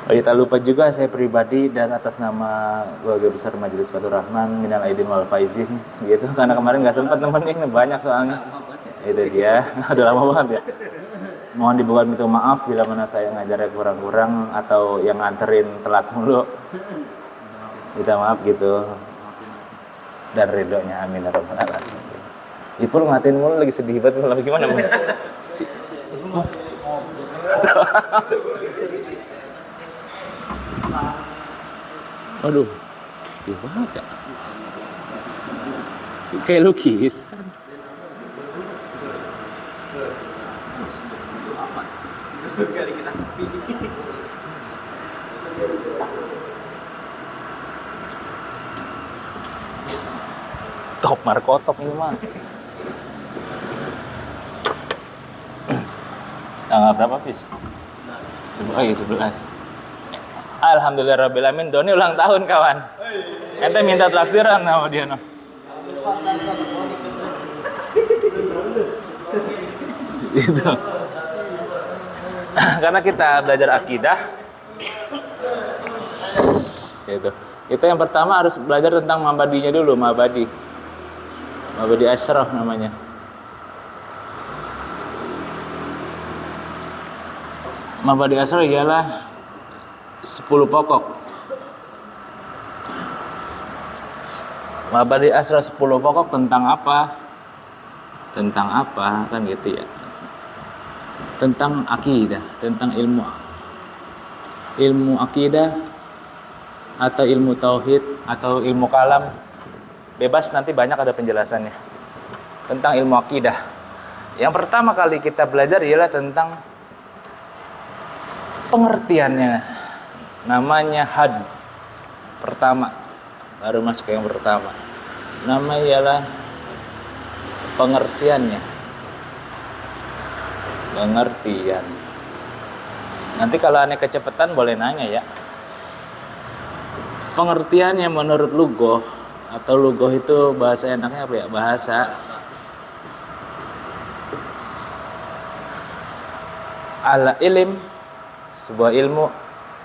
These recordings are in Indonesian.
Oh iya, tak lupa juga saya pribadi dan atas nama keluarga besar Majelis Fathur Rahman minal aidin wal faizin gitu, karena kemarin nggak sempat nemenin, banyak soalnya. Itu dia. Udah lama banget ya. Mohon dibuat minta maaf bila mana saya ngajarnya kurang-kurang atau yang nganterin telat mulu. Minta maaf gitu. Dan ridhonya, amin ya rabbal alamin. Ipul ngatin mulu, lagi sedih banget, lagi gimana Bu? Aduh, iya banget ya. Kayak lukisan. Top markotop ini mah. Tanggal berapa, Fis? 11. Alhamdulillahirrabbilalamin. Doni ulang tahun, kawan. Ente minta traktiran sama dia, no. Gitu. Karena kita belajar akidah. Gitu. Itu yang pertama harus belajar tentang mabadinya dulu, mabadi asyraf namanya. Mabadi asyraf ialah 10 pokok. Mabadi asyraf 10 pokok tentang apa? Tentang apa kan gitu ya. Tentang akidah, tentang ilmu akidah atau ilmu tauhid atau ilmu kalam. Bebas, nanti banyak ada penjelasannya. Tentang ilmu akidah. Yang pertama kali kita belajar ialah tentang pengertiannya. Namanya had. Pertama. Baru masuk ke yang pertama. Nama ialah pengertiannya. Pengertian. Nanti kalau aneh kecepatan boleh nanya ya. Pengertiannya menurut lugoh, atau lugoh itu bahasa enaknya apa ya? Bahasa ala ilim, sebuah ilmu,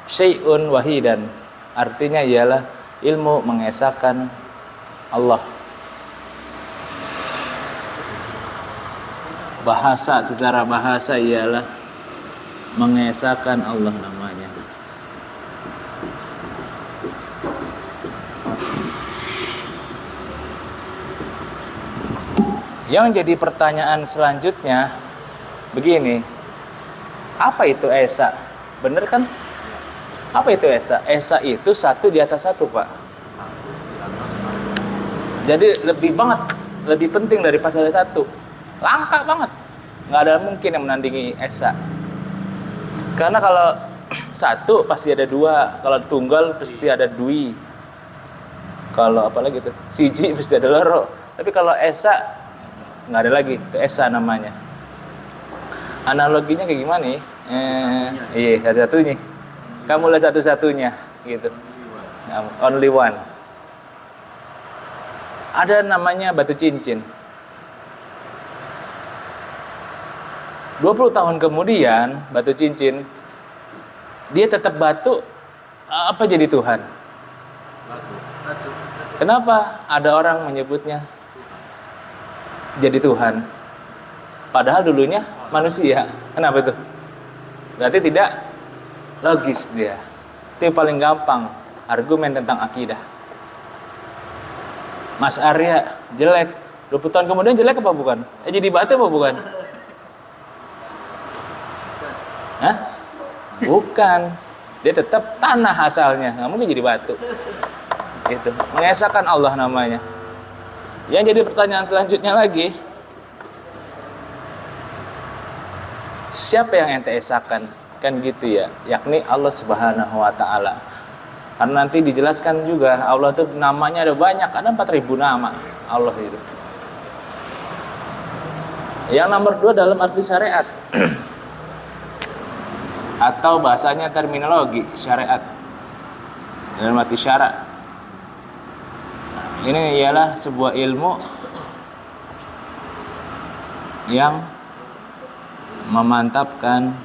syai'un wahidan, artinya ialah ilmu mengesahkan Allah. Bahasa, secara bahasa ialah mengesahkan Allah namanya. Yang jadi pertanyaan selanjutnya begini, apa itu esa? Bener kan? Apa itu esa? Esa itu satu di atas satu, Pak. Jadi lebih penting dari pas ada satu. Langka banget. Nggak ada mungkin yang menandingi esa. Karena kalau satu pasti ada dua, kalau tunggal pasti ada dui. Kalau apalagi tuh, siji pasti ada loro. Tapi kalau esa nggak ada lagi, itu esa namanya. Analoginya kayak gimana nih? Iya, satu-satunya. Kamulah satu-satunya, gitu. Only one. Ada namanya batu cincin. 20 tahun kemudian, batu cincin, dia tetap batu, apa jadi Tuhan? Kenapa ada orang menyebutnya jadi Tuhan? Padahal dulunya manusia. Kenapa itu? Berarti tidak logis dia. Itu yang paling gampang argumen tentang akidah. Mas Arya jelek, 20 tahun kemudian jelek apa bukan? Jadi batu apa bukan? Hah? Bukan. Dia tetap tanah asalnya, nggak mungkin jadi batu. Itu mengesahkan Allah namanya. Yang jadi pertanyaan selanjutnya lagi, siapa yang ente esahkan? Kan gitu ya, yakni Allah Subhanahu wa ta'ala. Karena nanti dijelaskan juga, Allah itu namanya ada banyak, ada 4.000 nama Allah itu. Yang nomor 2 dalam arti syariat atau bahasanya terminologi syariat, dalam arti syarak. Ini ialah sebuah ilmu yang memantapkan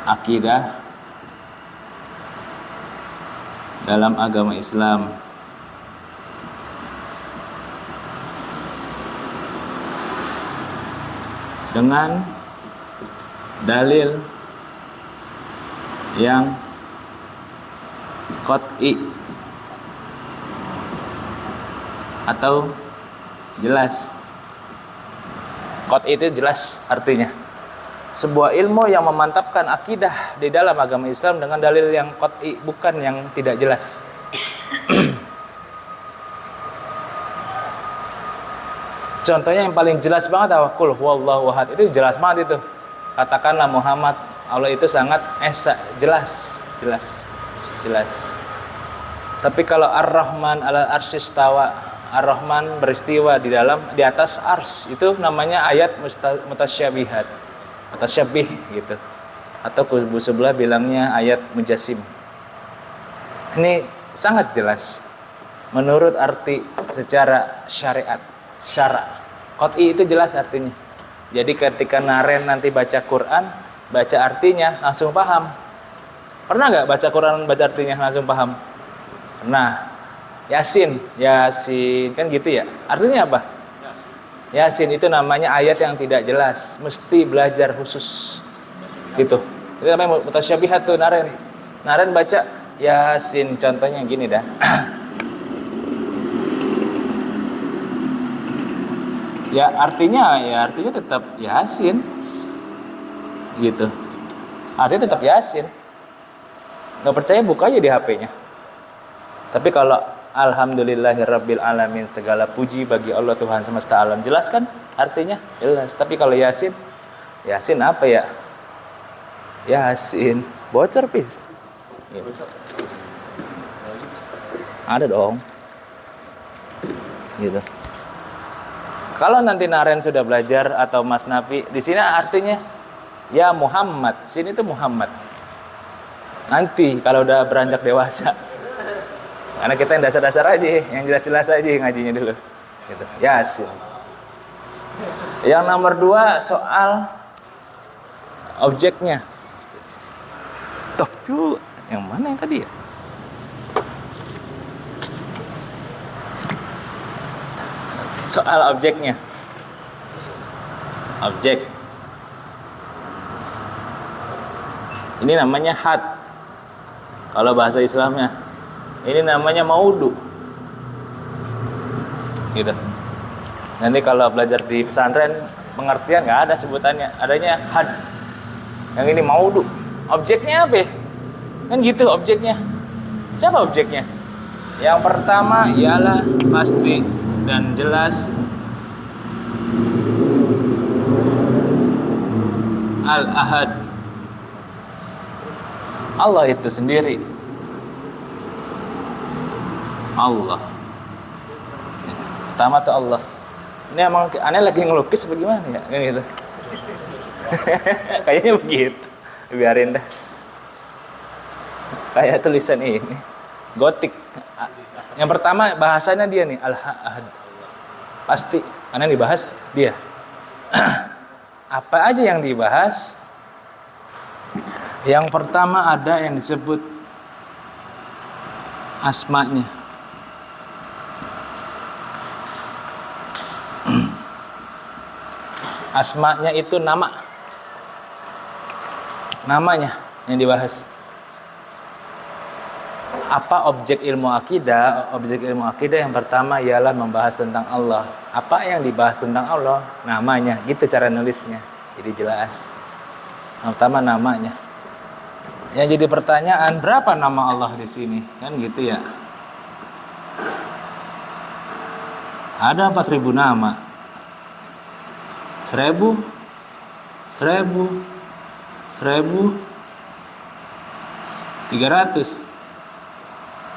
akidah dalam agama Islam. Dengan dalil yang qat'i atau jelas. Qat'i itu jelas artinya. Sebuah ilmu yang memantapkan akidah di dalam agama Islam dengan dalil yang qat'i, bukan yang tidak jelas. Contohnya yang paling jelas banget qul huwallahu ahad, itu jelas banget itu. Katakanlah Muhammad, Allah itu sangat esa, jelas. Tapi kalau Ar-Rahman 'alal arsy istawa, Ar-Rahman beristiwa di atas ars, itu namanya ayat mutasyabihat, mutasyabih gitu. Atau kubu sebelah bilangnya ayat mujassim. Ini sangat jelas menurut arti secara syariat. Syara. Qat'i itu jelas artinya. Jadi ketika Naren nanti baca Quran, baca artinya langsung paham. Pernah nggak baca Quran, baca artinya langsung paham? Pernah. Yasin kan gitu ya. Artinya apa? Yasin itu namanya ayat yang tidak jelas, mesti belajar khusus. Gitu. Itu namanya mutasyabihat tuh Naren. Naren baca Yasin, contohnya gini dah. Ya artinya tetap Yasin gitu, artinya tetap Yasin. Nggak percaya buka aja di HP-nya. Tapi kalau alhamdulillahirabbil alamin, segala puji bagi Allah Tuhan semesta alam, jelas kan artinya? Jelas. Tapi kalau Yasin apa ya? Yasin bocor pis gitu. Ada dong gitu. Kalau nanti Naren sudah belajar atau Mas Nafi, di sini artinya ya Muhammad, sini tuh Muhammad. Nanti kalau udah beranjak dewasa, karena kita yang dasar-dasar aja, yang jelas-jelas aja ngajinya dulu. Gitu. Yasin. Yang nomor 2 soal objeknya. Tapi yang mana yang tadi ya? Soal objeknya. Objek. Ini namanya had. Kalau bahasa Islamnya. Ini namanya maudu. Gitu. Nanti kalau belajar di pesantren, pengertian nggak ada sebutannya. Adanya had. Yang ini maudu. Objeknya apa? Kan gitu objeknya. Siapa objeknya? Yang pertama ialah pasti dan jelas Al-Ahad, Allah itu sendiri. Allah pertama tuh Allah. Ini emang aneh lagi ngelukis bagaimana ya kayak gitu. Kayaknya begitu, biarin dah. Kayak tulisan ini gotik. Yang pertama bahasanya dia nih Al-Ahad, pasti karena dibahas dia. Apa aja yang dibahas? Yang pertama ada yang disebut asma'nya. Asma'nya itu namanya yang dibahas. Apa objek ilmu akidah? Objek ilmu akidah yang pertama ialah membahas tentang Allah. Apa yang dibahas tentang Allah? Namanya. Gitu cara nulisnya. Jadi jelas. Yang pertama namanya. Yang jadi pertanyaan, berapa nama Allah di sini? Kan gitu ya. Ada 4.000 nama. 1.000, 300,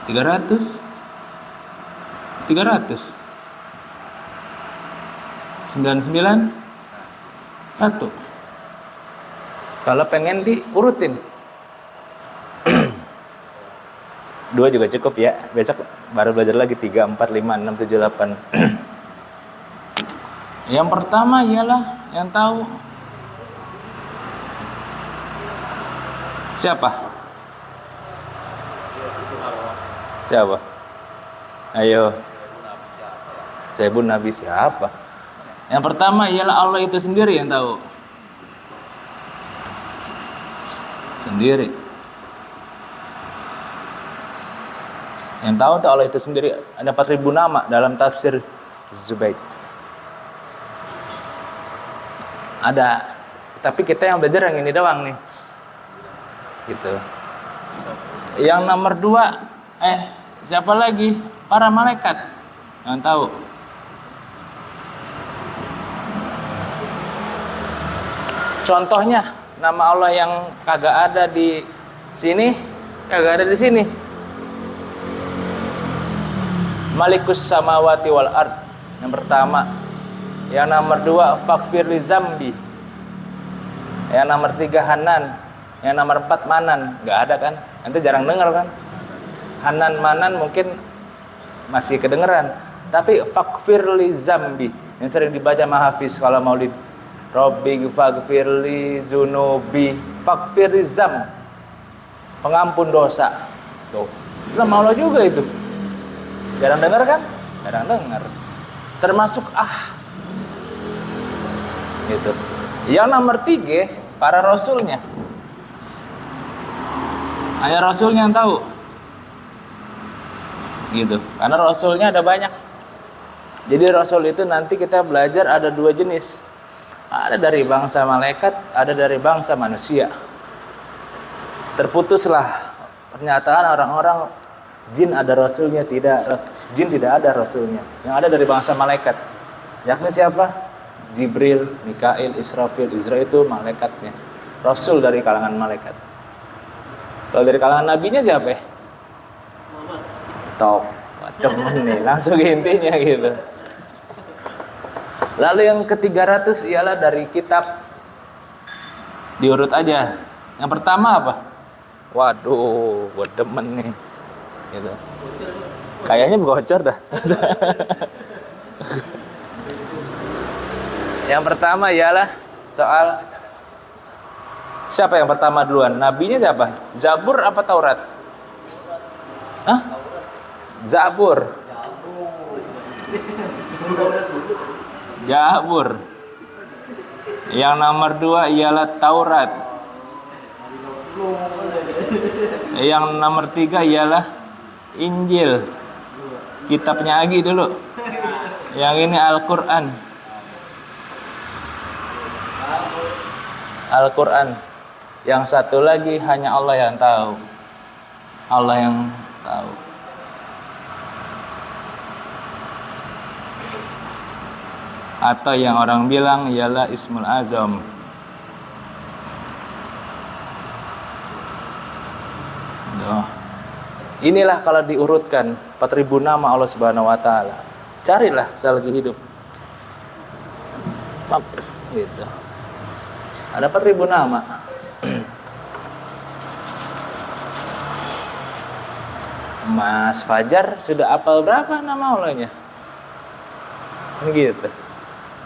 99, 1. Kalau pengen diurutin 2 juga cukup ya. Besok baru belajar lagi 3, 4, 5, 6, 7, 8. Yang pertama ialah yang tahu Siapa? Siapa? Ayo. Saibun Nabi siapa? Yang pertama ialah Allah itu sendiri yang tahu. Sendiri. Yang tahu tuh Allah itu sendiri. Ada 4.000 nama dalam tafsir Zubayd. Ada. Tapi kita yang belajar yang ini doang nih. Gitu. Yang nomor 2, siapa lagi? Para malaikat yang tahu. Contohnya nama Allah yang kagak ada di sini, kagak ada di sini. Malikus samawati wal ard. Yang pertama. Yang nomor 2, faghfir li zambi. Yang nomor 3, Hanan. Yang nomor 4, Manan. Nggak ada kan? Nanti jarang dengar kan? Hanan, Manan mungkin masih kedengeran. Tapi faghfir li zambi yang sering dibaca Mahafiz kalau maulid. Robbi faghfir li zunubi faghfir li zam. Pengampun dosa. Tuh. Nama Allah juga itu. Jarang dengar kan? Jarang dengar. Termasuk gitu. Yang nomor 3, para rasulnya. Hanya rasulnya yang tahu. Gitu. Karena rasulnya ada banyak. Jadi rasul itu nanti kita belajar ada 2 jenis. Ada dari bangsa malaikat, ada dari bangsa manusia. Terputuslah pernyataan orang-orang jin ada rasulnya, jin tidak ada rasulnya. Yang ada dari bangsa malaikat. Yakni siapa? Jibril, Mikail, Israfil. Israel itu malaikatnya. Rasul dari kalangan malaikat. Kalau dari kalangan nabinya siapa ya? Top. Temen nih, langsung intinya gitu. Lalu yang ke-300 ialah dari kitab. Diurut aja. Yang pertama apa? Waduh, gue demen nih. Gitu. Kayaknya bocor dah. Yang pertama ialah soal siapa yang pertama duluan? Nabinya siapa? Zabur apa Taurat? Hah? Zabur. Zabur. Yang nomor 2 ialah Taurat. Yang nomor 3 ialah Injil. Kitabnya Agi dulu. Yang ini Al-Quran. Al-Quran. Yang satu lagi hanya Allah yang tahu. Allah yang tahu. Atau yang orang bilang ialah Ismul Azam. Inilah kalau diurutkan 4.000 nama Allah Subhanahu wa taala. Carilah selagi hidup. Gitu. Ada 4.000 nama. Mas Fajar sudah hafal berapa nama Allahnya? Gitu.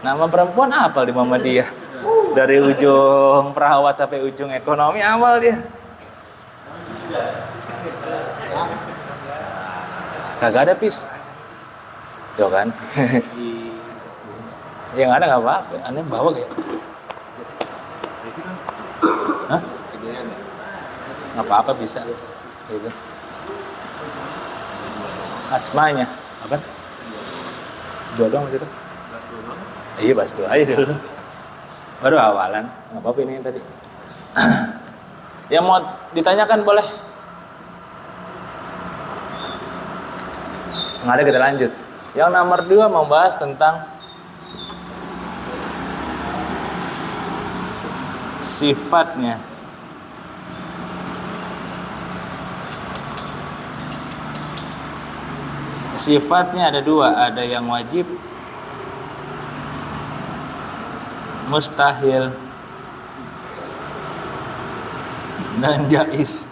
Nama perempuan hafal di Muhammadiyah. Dari ujung perawat sampai ujung ekonomi hafal dia. Kagak ada pis. Tuh kan. Yang ada nggak apa-apa. Aneh bawa kayak. Hah? Nggak apa-apa bisa. Gitu. Asmanya apa? Dua doang gitu. Iya bahas dulu aja dulu. Baru awalan. Nggak apa-apa ini yang tadi. Yang mau ditanyakan boleh. Nggak ada, kita lanjut. Yang nomor 2 mau bahas tentang sifatnya. Sifatnya ada 2, ada yang wajib, mustahil, dan jais.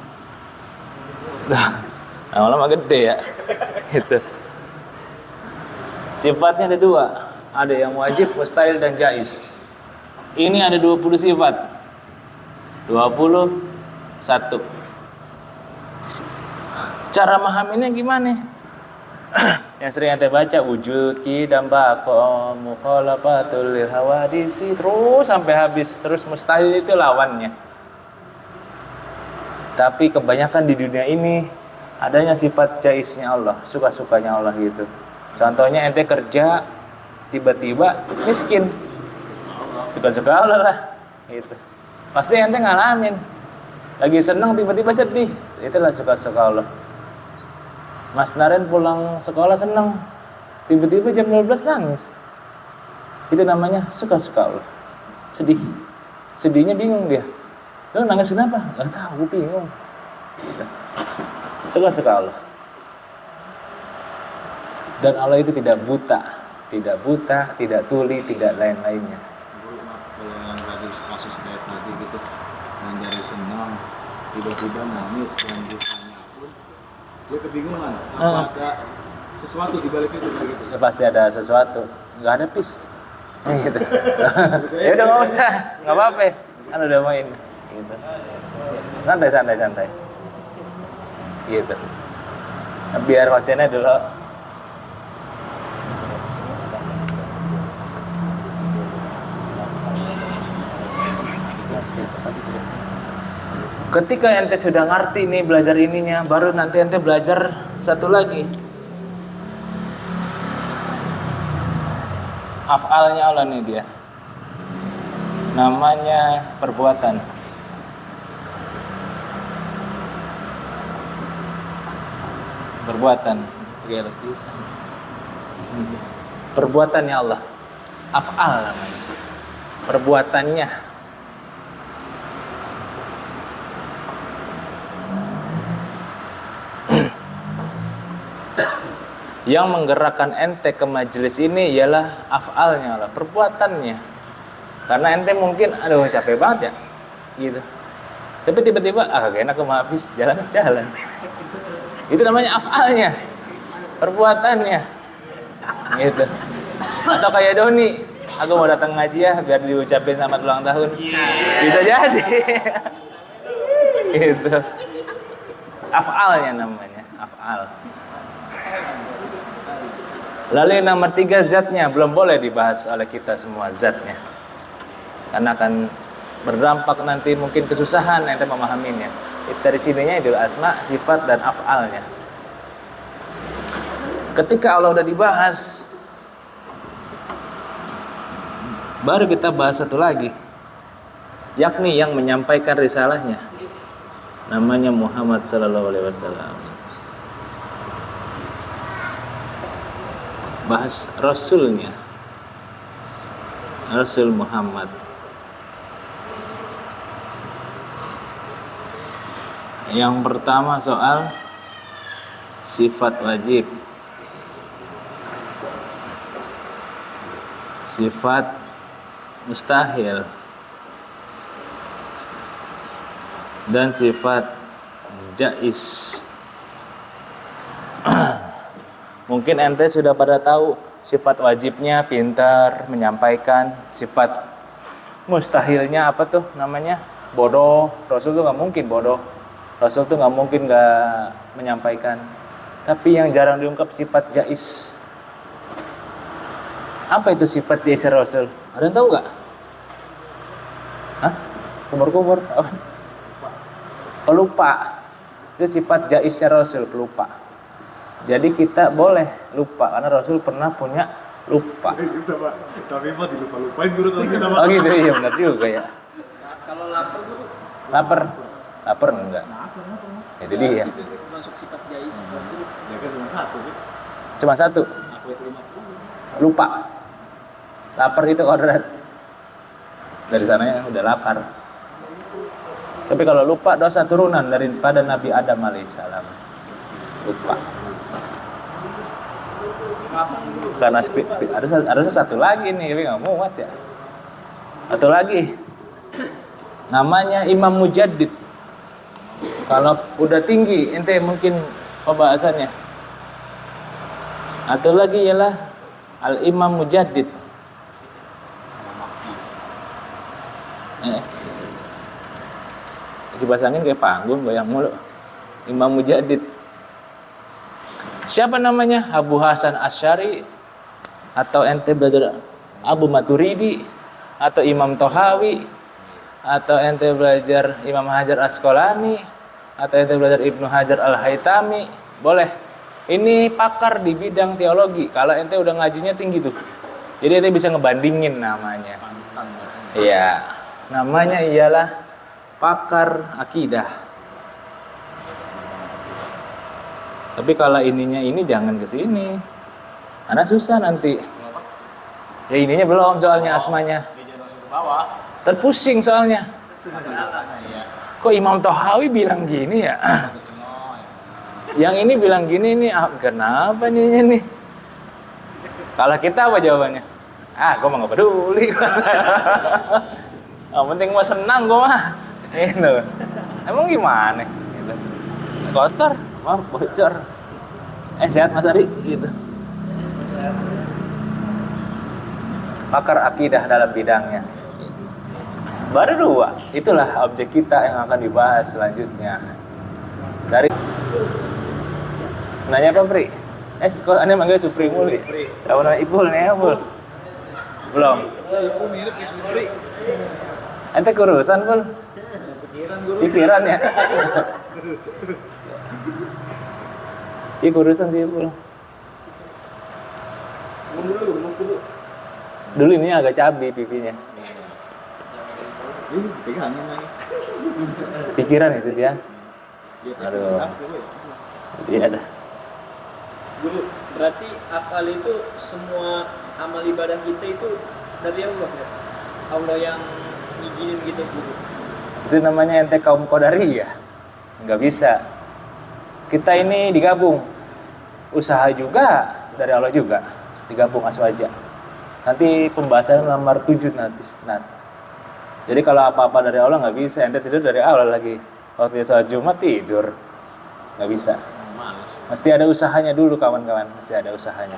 Nah, lama-lama gede ya. Gitu. Sifatnya ada 2, ada yang wajib, mustahil, dan jais. Ini ada 20 sifat. 20 Satu. Cara memahaminya gimana? Yang sering ente baca wujud qidam baqa mukhalafatul lil hawadisi terus sampai habis, terus mustahil itu lawannya. Tapi kebanyakan di dunia ini adanya sifat jaiznya Allah, suka-sukanya Allah gitu. Contohnya ente kerja tiba-tiba miskin, suka-suka Allah lah gitu. Pasti ente ngalamin. Lagi senang tiba-tiba sedih, itulah suka-suka Allah. Mas Naren pulang sekolah senang, tiba-tiba jam 12 nangis. Itu namanya suka-suka Allah. Sedih. Sedihnya bingung dia. Lu nangis kenapa? Gak tahu, bingung. Suka-suka Allah. Dan Allah itu tidak buta, tidak tuli, tidak lain-lainnya. Kalau yang tadi kasus kayak tadi gitu, yang dari senang tiba-tiba nangis dan ditanya pun dia kebingungan apa ada sesuatu di balik itu gitu. Ya pasti ada sesuatu. Nggak ada pis. Gitu. Ya udah nggak usah, nggak apa-apa. Kan udah main. Gitu. Santai. Gitu. Biar konsennya dulu. Ketika ente sudah ngerti nih belajar ininya, baru nanti ente belajar satu lagi. Af'alnya Allah nih dia. Namanya perbuatan. Perbuatannya Allah. Af'al namanya. Perbuatannya. Yang menggerakkan ente ke majelis ini ialah af'alnya Allah, perbuatannya. Karena ente mungkin aduh capek banget ya gitu. Tapi tiba-tiba gak enak mau habis jalan. Itu namanya af'alnya, perbuatannya. Gitu. Atau kayak Doni, aku mau datang ngaji ya biar diucapin selamat ulang tahun. Bisa jadi. Gitu. Af'alnya namanya, af'al. Lalu yang nomor 3 zatnya, belum boleh dibahas oleh kita semua zatnya, karena akan berdampak nanti mungkin kesusahan ente memahaminya. Dari sininya itu asma, sifat dan af'alnya. Ketika Allah udah dibahas, baru kita bahas satu lagi, yakni yang menyampaikan risalahnya, namanya Muhammad sallallahu alaihi wasallam. Bahas Rasulnya, Rasul Muhammad. Yang pertama soal sifat wajib, sifat mustahil, dan sifat jaiz. Mungkin ente sudah pada tahu sifat wajibnya pintar menyampaikan, sifat mustahilnya apa tuh namanya? Bodoh. Rasul tuh nggak mungkin bodoh. Rasul tuh nggak mungkin nggak menyampaikan. Tapi yang jarang diungkap sifat jaiz. Apa itu sifat jaiz Rasul? Ada yang tahu nggak? Hah? Kumur-kumur? Pelupa. Itu sifat jaiznya Rasul, pelupa. Jadi kita boleh lupa karena Rasul pernah punya lupa. Tapi mah dilupa-lupain guru kalau kita mah. Oh gitu, iya benar juga ya. Kalau lapar guru. Lapar enggak? Itu dia. Masuk sifat jaiz Rasul. Ya kan Cuma satu. Aku itu 50. Lupa. Lapar itu kodrat. Dari sananya udah lapar. Tapi kalau lupa dosa turunan daripada Nabi Adam alaihissalam. Lupa. Karena ada satu lagi nih, tapi nggak muat ya. Satu lagi, namanya Imam Mujaddid. Kalau udah tinggi, ente mungkin pembahasannya. Atau lagi ialah Al Imam Mujaddid. Kipas angin kayak panggung, goyang mulu. Imam Mujadid. Siapa namanya? Abu Hasan Asy'ari, atau ente belajar Abu Maturidi, atau Imam Tohawi, atau ente belajar Imam Hajar Asqalani, atau ente belajar Ibnu Hajar Al-Haytami, boleh. Ini pakar di bidang teologi. Kalau ente udah ngajinya tinggi tuh, jadi ente bisa ngebandingin namanya. Iya, namanya ialah pakar akidah. Tapi kalau ininya ini jangan ke sini, karena susah nanti. Ya ininya belum soalnya asmanya. Terpusing soalnya. Kok Imam Tohawi bilang gini ya? Yang ini bilang gini nih, kenapa nih? Kalau kita apa jawabannya? Gue mah nggak peduli. Yang penting mah senang gue mah. Itu. Emang gimana? Gitu. Kotor, maaf bocor. Sehat Mas Ari? Gitu. Pakar akidah dalam bidangnya. Baru 2. Itulah objek kita yang akan dibahas selanjutnya. Dari nanya apa, Pri? Kok aneh manggil Supri mulu ya? Siapa nama Ipul nih, Ipul? Belum. Mirip kayak Supri. Ente kurusan, Pul? Pikiran ya? Iya kurusan sih, Pul. Dulu ini agak cabi pipinya. Pegangin lagi. Pikiran itu dia. Aduh. Iya dah. Guru, berarti akal itu semua amal ibadah kita itu dari Allah ya? Allah yang ngizinin gitu guru. Itu namanya ente kaum Qadari ya? Nggak bisa. Kita ini digabung. Usaha juga dari Allah juga. Digabung aswaja. Nanti pembahasan nomor 7 nanti. Jadi kalau apa-apa dari Allah nggak bisa. Ente tidur dari Allah lagi. Waktu sholat Jumat tidur. Nggak bisa. Mesti ada usahanya dulu kawan-kawan. Mesti ada usahanya.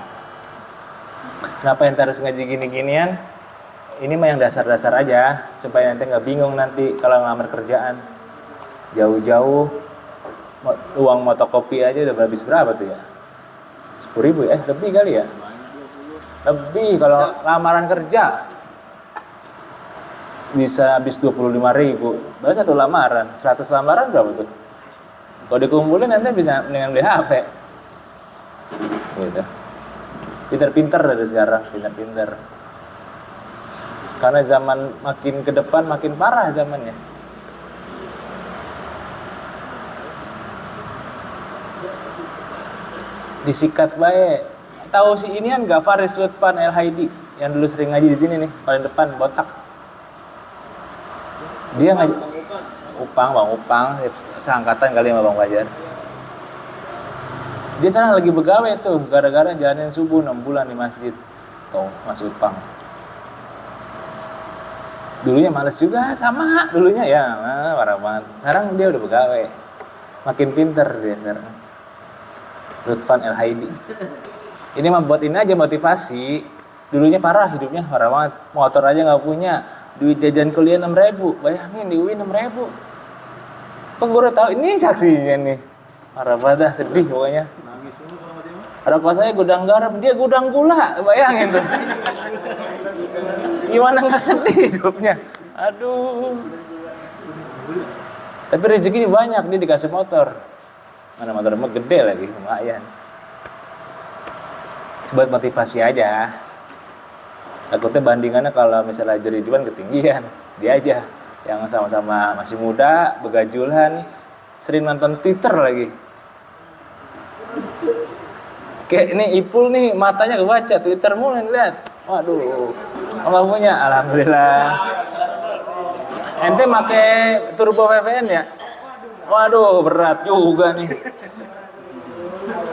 Kenapa ente harus ngaji gini-ginian? Ini mah yang dasar-dasar aja. Supaya ente nggak bingung nanti kalau ngelamar kerjaan. Jauh-jauh. Uang motokopi aja udah habis berapa tuh ya? 10.000 ya? Lebih kali ya? Lebih kalau lamaran kerja. Bisa habis 25.000. Baru satu lamaran. 100 lamaran berapa tuh? Kalau dikumpulin nanti bisa dengan beli HP. Gitu. Pinter-pinter dari sekarang, pinter-pinter. Karena zaman makin ke depan makin parah zamannya. Disikat baik. Tahu si ini kan Ghafaris Lutfan El Haidi yang dulu sering ngaji di sini nih, paling depan botak. Dia ngaji Bang Upang, seangkatan kali sama Bang Fajar. Dia sekarang lagi begawe tuh, gara-gara jalanin subuh 6 bulan di masjid. Tuh, Mas Upang. Dulunya males juga, sama dulunya ya, parah banget. Sekarang dia udah begawe. Makin pinter dia sekarang. Lutfan El Haidi. Ini membuat ini aja motivasi. Dulunya parah hidupnya, parah banget. Motor aja nggak punya. Duit jajan kuliah 6.000. Bayangin di UI 6.000. Kok gue udah tahu ini saksinya nih. Parah banget, sedih pokoknya. Nangis semua kalau dia mah. Harapan saya gudang garam, dia gudang gula. Bayangin tuh. Gimana nggak sedih hidupnya? Aduh. Tapi rezeki banyak, dia dikasih motor. Mana motor mah gede lagi, lumayan. Buat motivasi aja. Takutnya bandingannya kalau misalnya jadi Ridwan ketinggian, dia aja yang sama-sama masih muda, begajulan, sering nonton Twitter lagi. Kayak ini Ipul nih matanya kebaca Twitter mulu lihat. Waduh, apa punya? Alhamdulillah. Ente make turbo VPN ya? Waduh, berat juga nih.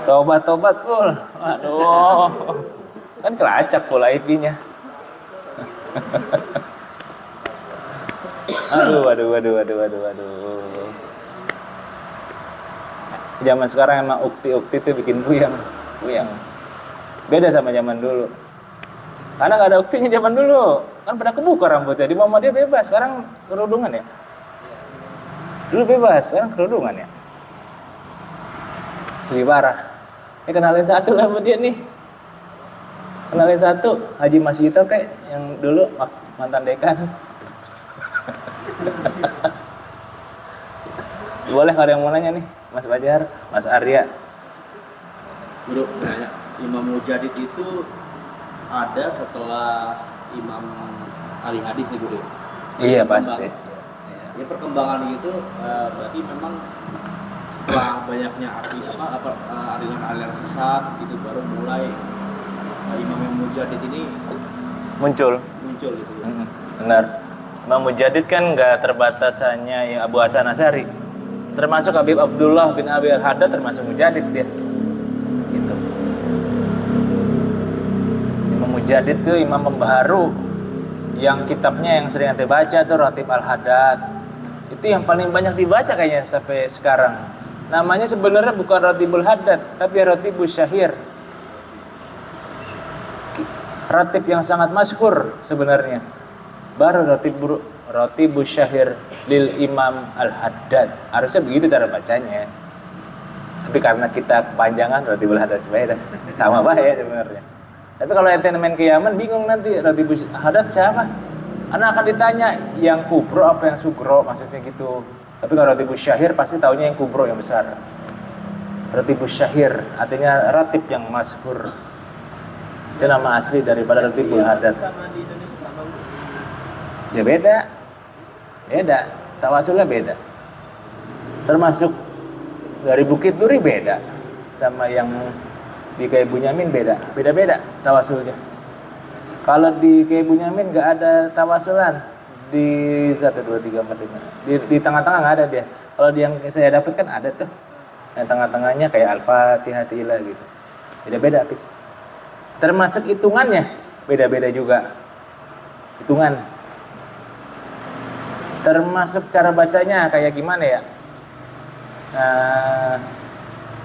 Tobat Pul. Waduh. Kan kelacak pula IP-nya. Aduh. Zaman sekarang emang ukti-ukti tuh bikin puyeng. Beda sama zaman dulu. Karena nggak ada uktinya zaman dulu. Kan pada kebuka rambutnya. Di mama dia bebas. Sekarang kerudungan ya. Dulu bebas, sekarang kerudungan ya. Lebih parah. Ini kenalin satu lah sama dia nih. Kenalin satu, Haji Masito kayak yang dulu mantan dekan. Boleh kalau ada yang mau nanya nih, Mas Fajar, Mas Arya. Guru nanya, Imam Mujadid itu ada setelah Imam Ali Hadis ya Guru? Iya pasti. Ya perkembangan itu berarti memang setelah banyaknya aliran-aliran sesat gitu baru mulai Imam Mujadid ini Muncul. muncul gitu. Benar. Imam Mujadid kan nggak terbatas hanya yang Abu Hasan Asy'ari. Termasuk Habib Abdullah bin Abi Al-Haddad termasuk Mujadid dia. Gitu. Imam Mujadid itu imam pembaharu yang kitabnya yang sering ante baca tuh Ratib Al-Haddad. Itu yang paling banyak dibaca kayaknya sampai sekarang. Namanya sebenarnya bukan Ratibul Haddad, tapi Ratibus Syahir. Ratib yang sangat masyhur sebenarnya. Baru Ratibus Syahir lil Imam Al-Haddad. Harusnya begitu cara bacanya. Tapi karena kita kepanjangan Ratibul Haddad beda. Sama baik sebenarnya. Tapi kalau ente main ke Yaman bingung nanti Ratibus Haddad siapa? Karena akan ditanya yang kubro apa yang sugro maksudnya gitu. Tapi kalau Ratibus Syahir pasti taunya yang kubro yang besar. Ratibus Syahir artinya ratib yang masyhur. Itu nama asli daripada Ratibul Haddad. Sama di Indonesia sama. Ya beda. Beda. Tawasulnya beda. Termasuk dari Bukit Duri beda. Sama yang di Kiai Bunyamin beda. Beda-beda tawasulnya. Kalau di Kiai Bunyamin nggak ada tawasulan. Di 1, 2, 3, 4, 5. Di tengah-tengah nggak ada dia. Kalau yang saya dapat kan ada tuh. Yang tengah-tengahnya kayak Al-Fatihah gitu. Beda-beda habis. Termasuk hitungannya beda-beda juga. Hitungan. Termasuk cara bacanya kayak gimana ya?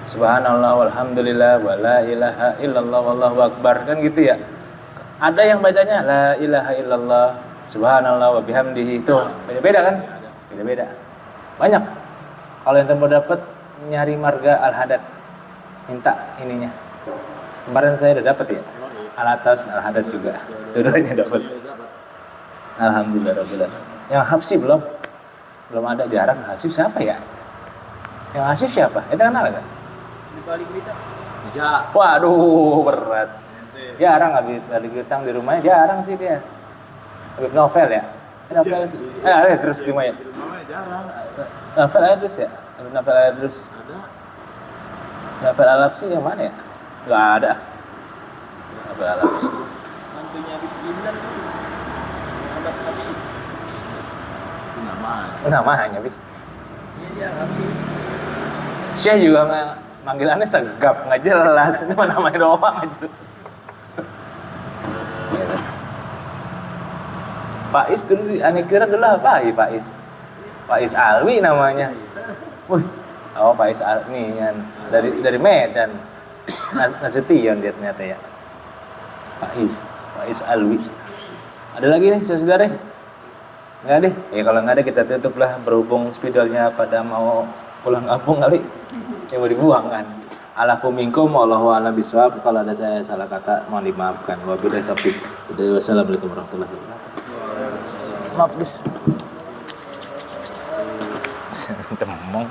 Subhanallah walhamdulillah wala ilaha illallah wallahu akbar kan gitu ya. Ada yang bacanya la ilaha illallah subhanallah wa bihamdihi itu beda-beda kan? Beda-beda. Banyak. Kalau yang mau dapat nyari marga Al-Haddad minta ininya. Kemarin saya udah dapat ya. Al-Atas Al-Haddad juga. Dua-duanya dapat. Alhamdulillah rabbil alamin. Yang Habsyi belum ada, jarang. Habsyi siapa ya? Yang Habsyi siapa? Itu kenal gak? Di balik berita. Ya, Waduh, berat. Jarang Habib Balik Utang di rumahnya, jarang sih dia. Habib novel ya? Novel sih. Ada terus di rumahnya. Di rumahnya jarang. Novel ada terus ya? Habib novel ada terus. Ada. Novel Al-Habsyi yang mana ya? Gak ada. Novel Al-Habsyi. Mantunya Habib Jindan kan. Muhammad Habsyi. Itu namanya. Namanya bis. Iya dia Habsyi. Syekh juga manggilannya segap, nggak jelas. Ini mah namanya doang aja. Faiz dulu, aneh kira dulu apa ya Faiz? Faiz Alwi namanya. Wih, oh Faiz Alwi kan dari Medan. Nasution dia ternyata ya. Faiz Alwi. Ada lagi nih saudara? Nggak deh. Ya kalau nggak ada kita tutup lah berhubung spidolnya pada mau pulang kampung kali. Yang mau dibuang kan. Alakum minkum wallahu a'lam bishawab. Kalau ada saya salah kata mohon dimaafkan. Wabillahi taufiq. Wassalamualaikum warahmatullahi wabarakatuh. Maaf guys. Cemong.